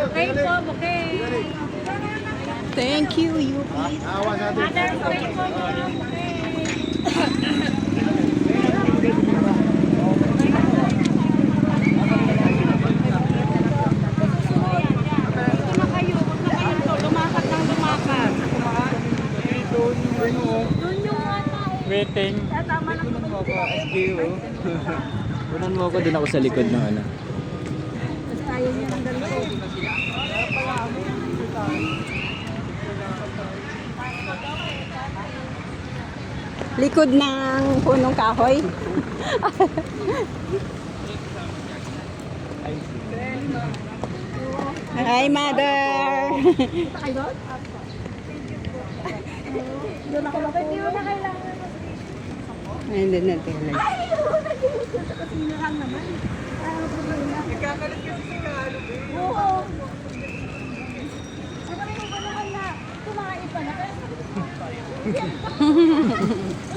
Okay po, okay. Thank you, UP. Mother, okay po, ma'am. Ito na kayo, huwag na kayo to. Lumakad ng lumakad. Doon yung ata eh. Waiting. Tama na po. Unan mo ako, dun ako sa likod ng ano. Tapos ayaw niya ng dalawa. Likod ng punong kahoy. Hi, mother. Doon ako lang. Hindi mo na kailangan. Ayun din natin. Kasinahan naman. Nagkakalit kasi sa kahalog eh. Oo. Sabi mo ba naman na kumain pa na?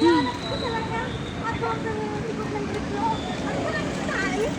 Yan, ako talaga. Ako ang likod ng triplo. Ano ba lang kain?